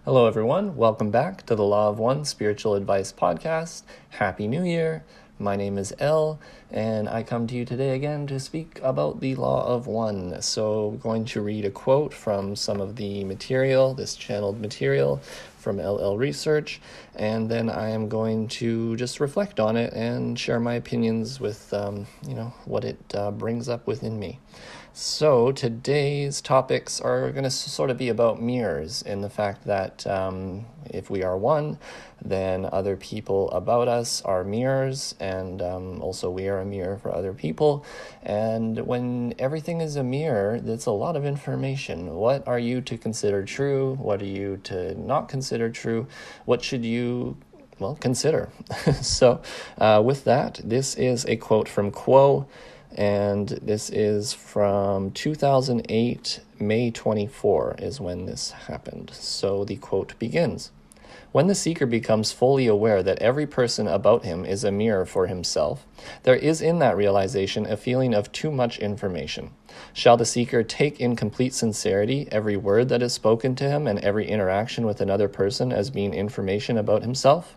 Hello, everyone. Welcome back to the Law of One Spiritual Advice Podcast. Happy New Year. My name is Elle, and I come to you today again to speak about the Law of One. So I'm going to read a quote from some of the material, this channeled material from LL Research, and then I am going to just reflect on it and share my opinions with, what it brings up within me. So today's topics are going to sort of be about mirrors, in the fact that if we are one, then other people about us are mirrors, and also we are a mirror for other people. And when everything is a mirror, that's a lot of information. What are you to consider true? What are you to not consider true? What should you consider? So with that, this is a quote from Quo. And this is from 2008, May 24 is when this happened. So the quote begins, "When the seeker becomes fully aware that every person about him is a mirror for himself, there is in that realization a feeling of too much information. Shall the seeker take in complete sincerity every word that is spoken to him and every interaction with another person as being information about himself?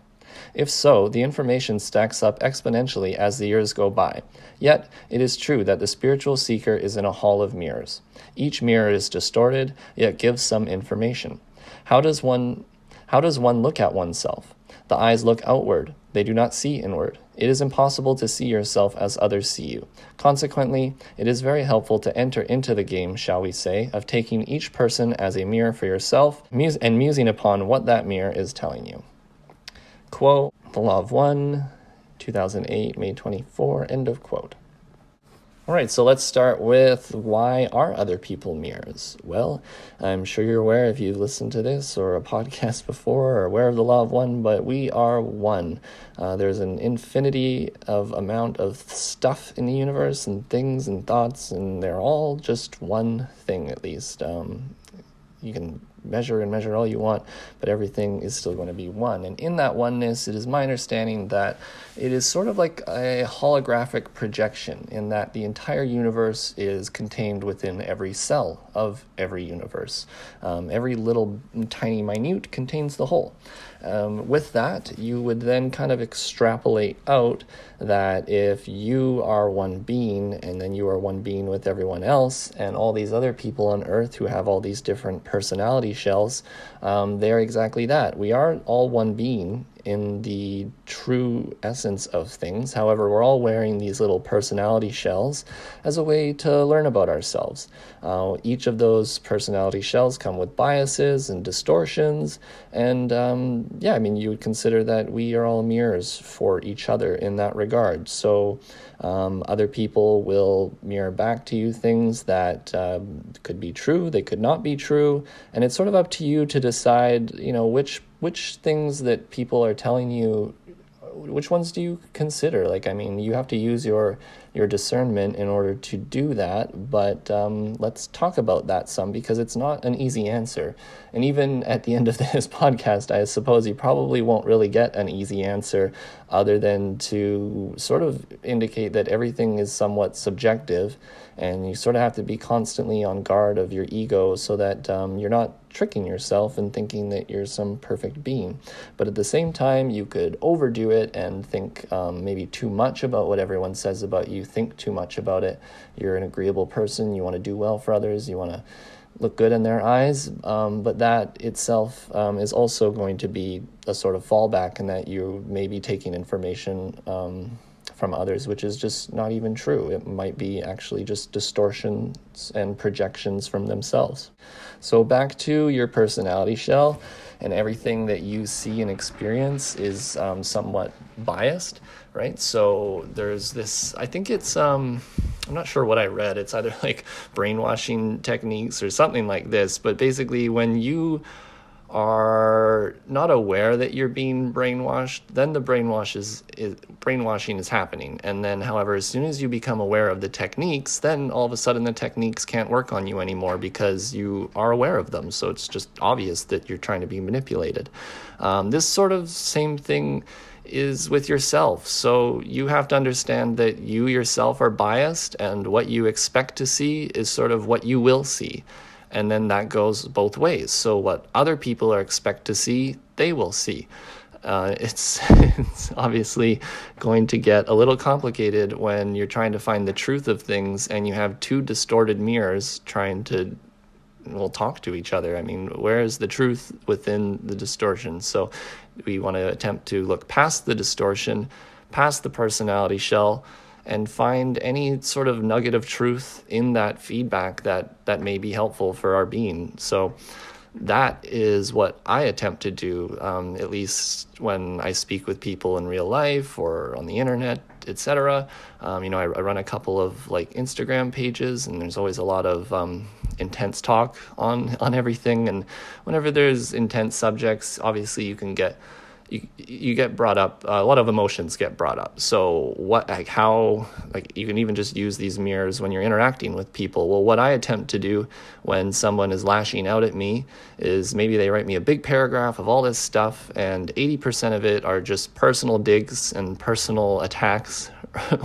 If so, the information stacks up exponentially as the years go by. Yet, it is true that the spiritual seeker is in a hall of mirrors. Each mirror is distorted, yet gives some information. How does one look at oneself? The eyes look outward. They do not see inward. It is impossible to see yourself as others see you. Consequently, it is very helpful to enter into the game, shall we say, of taking each person as a mirror for yourself and musing upon what that mirror is telling you." Quote, The Law of One, 2008, May 24, end of quote. All right, so let's start with, why are other people mirrors? Well, I'm sure you're aware, if you've listened to this or a podcast before, or aware of the Law of One, but we are one. There's an infinity of amount of stuff in the universe and things and thoughts, and they're all just one thing, at least. You can measure all you want, but everything is still going to be one. And in that oneness, it is my understanding that it is sort of like a holographic projection, in that the entire universe is contained within every cell of every universe. Every little tiny minute contains the whole. With that, you would then kind of extrapolate out that if you are one being, and then you are one being with everyone else, and all these other people on Earth who have all these different personality shells, they're exactly that. We are all one being in the true essence of things. However, we're all wearing these little personality shells as a way to learn about ourselves. Each of those personality shells come with biases and distortions, and you would consider that we are all mirrors for each other in that regard. So other people will mirror back to you things that could be true, they could not be true, and it's sort of up to you to decide, which things that people are telling you, which ones do you consider? You have to use your discernment in order to do that, but let's talk about that some, because it's not an easy answer. And even at the end of this podcast, I suppose you probably won't really get an easy answer, other than to sort of indicate that everything is somewhat subjective, and you sort of have to be constantly on guard of your ego so that you're not tricking yourself and thinking that you're some perfect being. But at the same time, you could overdo it and think maybe too much about what everyone says about you, think too much about it. You're an agreeable person, you want to do well for others, you want to look good in their eyes, but that itself is also going to be a sort of fallback, in that you may be taking information from others, which is just not even true. It might be actually just distortions and projections from themselves. So back to your personality shell, and everything that you see and experience is somewhat biased, right? So there's this, I think it's, I'm not sure what I read. It's either like brainwashing techniques or something like this, but basically when you are not aware that you're being brainwashed, then the brainwashing is happening. And then, however, as soon as you become aware of the techniques, then all of a sudden the techniques can't work on you anymore, because you are aware of them. So it's just obvious that you're trying to be manipulated. This sort of same thing is with yourself. So you have to understand that you yourself are biased, and what you expect to see is sort of what you will see. And then that goes both ways. So what other people are expect to see, they will see. It's obviously going to get a little complicated when you're trying to find the truth of things and you have two distorted mirrors trying to talk to each other. I mean, where is the truth within the distortion? So we want to attempt to look past the distortion, past the personality shell, and find any sort of nugget of truth in that feedback that may be helpful for our being. So that is what I attempt to do, at least when I speak with people in real life or on the internet, etc. I run a couple of like Instagram pages, and there's always a lot of intense talk on everything. And whenever there's intense subjects, obviously you get brought up, a lot of emotions get brought up. So you can even just use these mirrors when you're interacting with people. Well, what I attempt to do when someone is lashing out at me is maybe they write me a big paragraph of all this stuff, and 80% of it are just personal digs and personal attacks.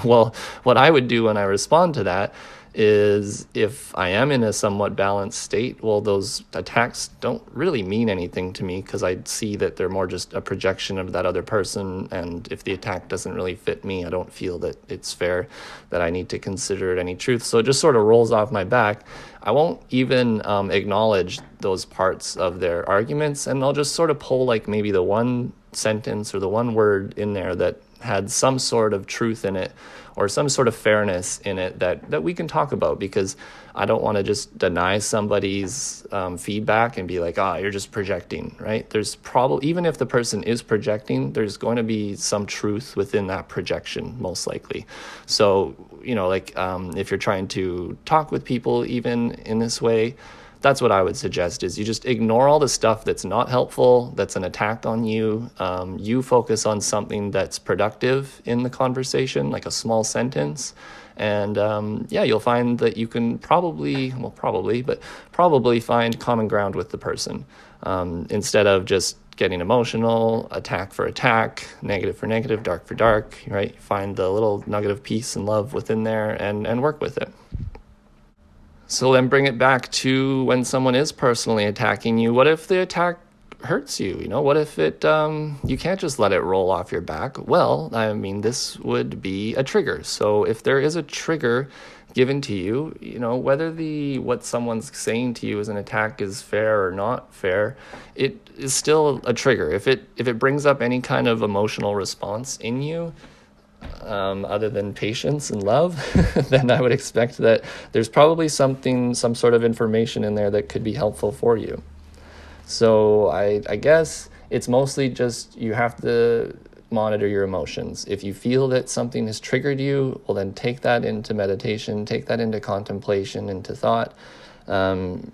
Well, what I would do when I respond to that is, if I am in a somewhat balanced state, well, those attacks don't really mean anything to me, because I see that they're more just a projection of that other person. And if the attack doesn't really fit me, I don't feel that it's fair, that I need to consider it any truth. So it just sort of rolls off my back. I won't even acknowledge those parts of their arguments, and I'll just sort of pull like maybe the one sentence or the one word in there that had some sort of truth in it, or some sort of fairness in it that we can talk about, because I don't want to just deny somebody's feedback and be like, you're just projecting, right? There's probably, even if the person is projecting, there's going to be some truth within that projection, most likely. So, if you're trying to talk with people even in this way, that's what I would suggest, is you just ignore all the stuff that's not helpful, that's an attack on you. You focus on something that's productive in the conversation, like a small sentence. And you'll find that you can probably find common ground with the person, instead of just getting emotional, attack for attack, negative for negative, dark for dark, right? Find the little nugget of peace and love within there and work with it. So then bring it back to when someone is personally attacking you. What if the attack hurts you? What if it, you can't just let it roll off your back? Well, I mean, this would be a trigger. So if there is a trigger given to you, whether what someone's saying to you as an attack is fair or not fair, it is still a trigger. If it brings up any kind of emotional response in you, other than patience and love, then I would expect that there's probably some sort of information in there that could be helpful for you. So I guess it's mostly just, you have to monitor your emotions. If you feel that something has triggered you, well, then take that into meditation, take that into contemplation, into thought.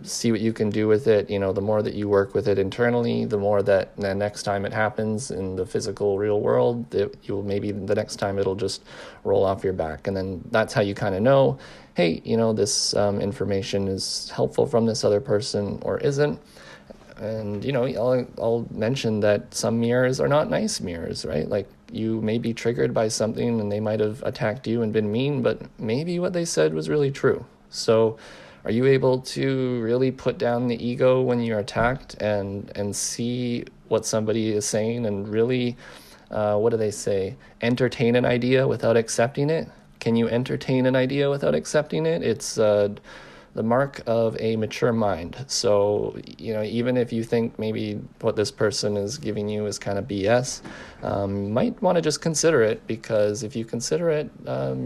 See what you can do with it. The more that you work with it internally, the more that the next time it happens in the physical real world, maybe the next time it'll just roll off your back. And then that's how you kind of know, hey, this information is helpful from this other person or isn't. And, I'll mention that some mirrors are not nice mirrors, right? Like, you may be triggered by something and they might have attacked you and been mean, but maybe what they said was really true. So are you able to really put down the ego when you're attacked and see what somebody is saying and really, what do they say? Entertain an idea without accepting it? Can you entertain an idea without accepting it? It's the mark of a mature mind. So, even if you think maybe what this person is giving you is kind of BS, you might want to just consider it, because if you consider it,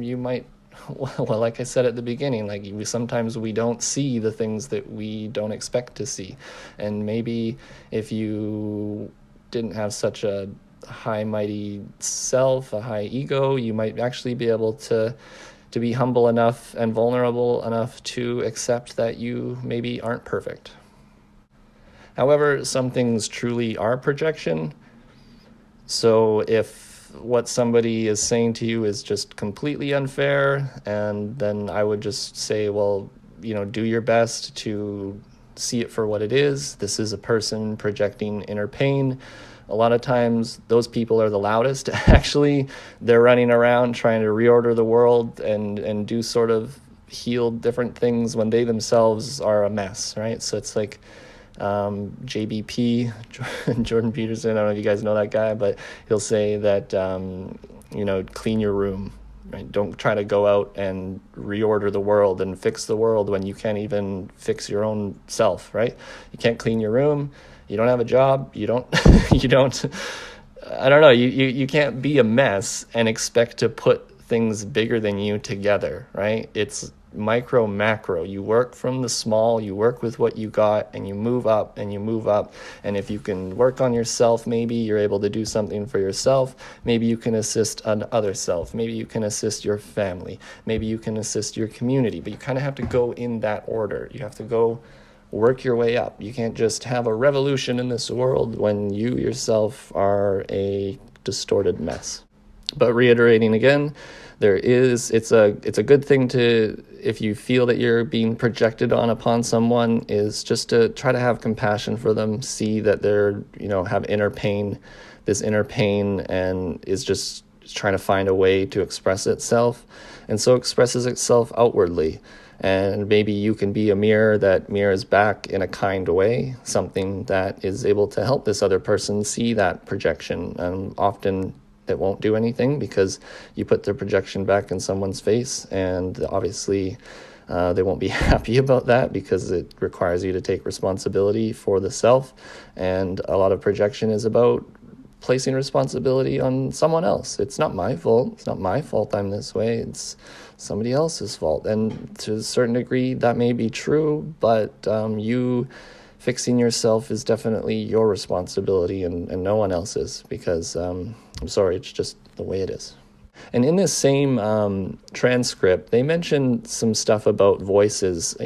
you might, well, like I said at the beginning, sometimes we don't see the things that we don't expect to see. And maybe if you didn't have such a high mighty self, a high ego, you might actually be able to be humble enough and vulnerable enough to accept that you maybe aren't perfect. However, some things truly are projection. So if what somebody is saying to you is just completely unfair, and then I would just say, well, do your best to see it for what it is. This is a person projecting inner pain. A lot of times those people are the loudest. Actually, they're running around trying to reorder the world and do sort of heal different things when they themselves are a mess, right? So it's like JBP, Jordan Peterson, I don't know if you guys know that guy, but he'll say that, clean your room, right? Don't try to go out and reorder the world and fix the world when you can't even fix your own self, right? You can't clean your room. You don't have a job. You don't, I don't know. You can't be a mess and expect to put things bigger than you together, right? It's micro, macro. You work from the small, you work with what you got, and you move up and you move up. And if you can work on yourself, maybe you're able to do something for yourself. Maybe you can assist an other self. Maybe you can assist your family. Maybe you can assist your community. But you kind of have to go in that order. You have to go work your way up. You can't just have a revolution in this world when you yourself are a distorted mess. But reiterating again, it's a good thing to, if you feel that you're being projected upon someone, is just to try to have compassion for them, see that they're, have this inner pain, and is just trying to find a way to express itself. And so expresses itself outwardly. And maybe you can be a mirror that mirrors back in a kind way, something that is able to help this other person see that projection. And often it won't do anything because you put the projection back in someone's face, and obviously they won't be happy about that because it requires you to take responsibility for the self. And a lot of projection is about placing responsibility on someone else. It's not my fault. It's not my fault I'm this way. It's somebody else's fault. And to a certain degree, that may be true, but you fixing yourself is definitely your responsibility and no one else's, because I'm sorry, it's just the way it is. And in this same transcript, they mentioned some stuff about voices.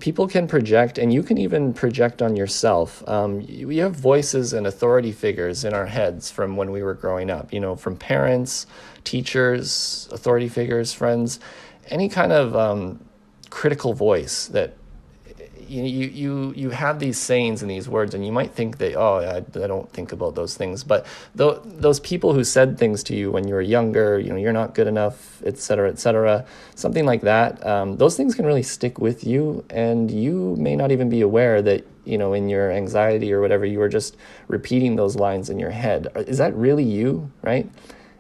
People can project, and you can even project on yourself. We have voices and authority figures in our heads from when we were growing up, from parents, teachers, authority figures, friends, any kind of critical voice that you have these sayings and these words, and you might think that, I don't think about those things. But those people who said things to you when you were younger, you're not good enough, et cetera, something like that, those things can really stick with you, and you may not even be aware that, in your anxiety or whatever, you were just repeating those lines in your head. Is that really you, right?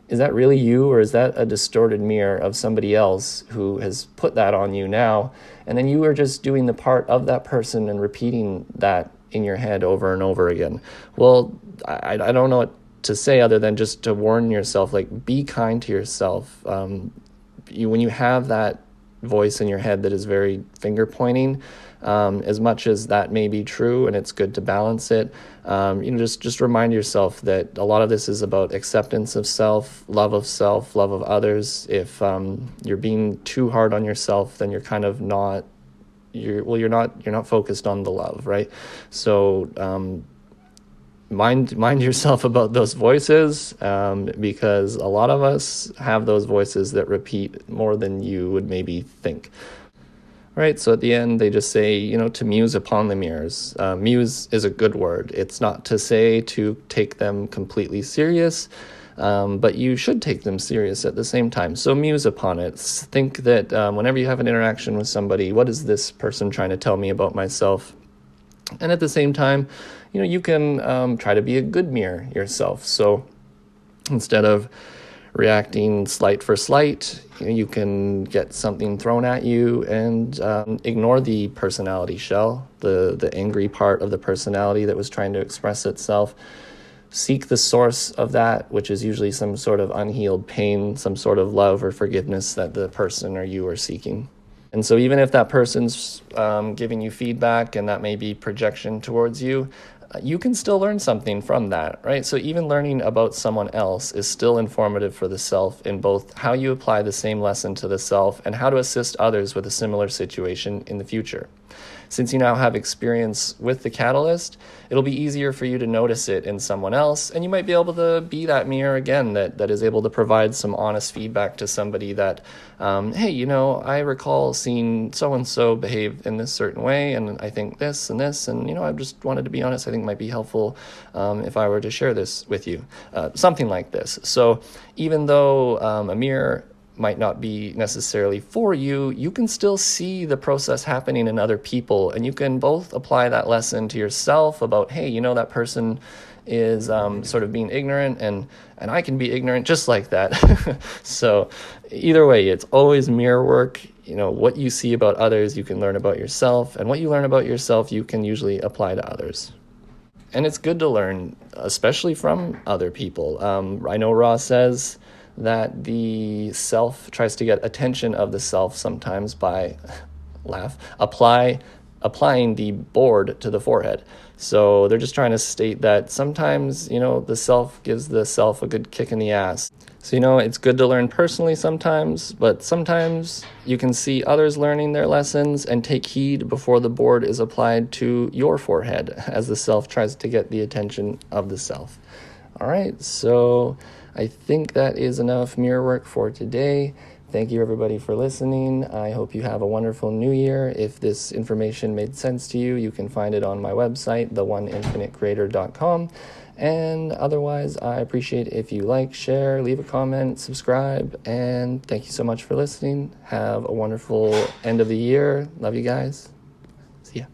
Is that really you, or is that a distorted mirror of somebody else who has put that on you now? And then you are just doing the part of that person and repeating that in your head over and over again. Well, I don't know what to say other than just to warn yourself, be kind to yourself. When you have that voice in your head that is very finger pointing, as much as that may be true, and it's good to balance it, just remind yourself that a lot of this is about acceptance of self, love of others. If you're being too hard on yourself, then you're kind of not you're not focused on the love, right? So mind yourself about those voices, because a lot of us have those voices that repeat more than you would maybe think. Right, so at the end, they just say, to muse upon the mirrors. Muse is a good word. It's not to say to take them completely serious, but you should take them serious at the same time. So muse upon it. Think that whenever you have an interaction with somebody, what is this person trying to tell me about myself? And at the same time, you can try to be a good mirror yourself. So instead of reacting slight for slight, you can get something thrown at you and ignore the personality shell, the angry part of the personality that was trying to express itself. Seek the source of that, which is usually some sort of unhealed pain, some sort of love or forgiveness that the person or you are seeking. And so even if that person's giving you feedback and that may be projection towards you, you can still learn something from that, right? So even learning about someone else is still informative for the self in both how you apply the same lesson to the self and how to assist others with a similar situation in the future. Since you now have experience with the catalyst, it'll be easier for you to notice it in someone else, and you might be able to be that mirror again that is able to provide some honest feedback to somebody that, hey, I recall seeing so-and-so behave in this certain way, and I think this and this, and, I just wanted to be honest, I think it might be helpful if I were to share this with you. Something like this. So even though a mirror might not be necessarily for you, you can still see the process happening in other people, and you can both apply that lesson to yourself about, hey, that person is sort of being ignorant, and I can be ignorant just like that. So either way, it's always mirror work. What you see about others, you can learn about yourself, and what you learn about yourself, you can usually apply to others. And it's good to learn, especially from other people. I know Ra says that the self tries to get attention of the self sometimes by applying the board to the forehead. So they're just trying to state that sometimes, the self gives the self a good kick in the ass. So, it's good to learn personally sometimes, but sometimes you can see others learning their lessons and take heed before the board is applied to your forehead as the self tries to get the attention of the self. All right, so I think that is enough mirror work for today. Thank you, everybody, for listening. I hope you have a wonderful new year. If this information made sense to you, you can find it on my website, theoneinfinitecreator.com. And otherwise, I appreciate if you like, share, leave a comment, subscribe, and thank you so much for listening. Have a wonderful end of the year. Love you guys. See ya.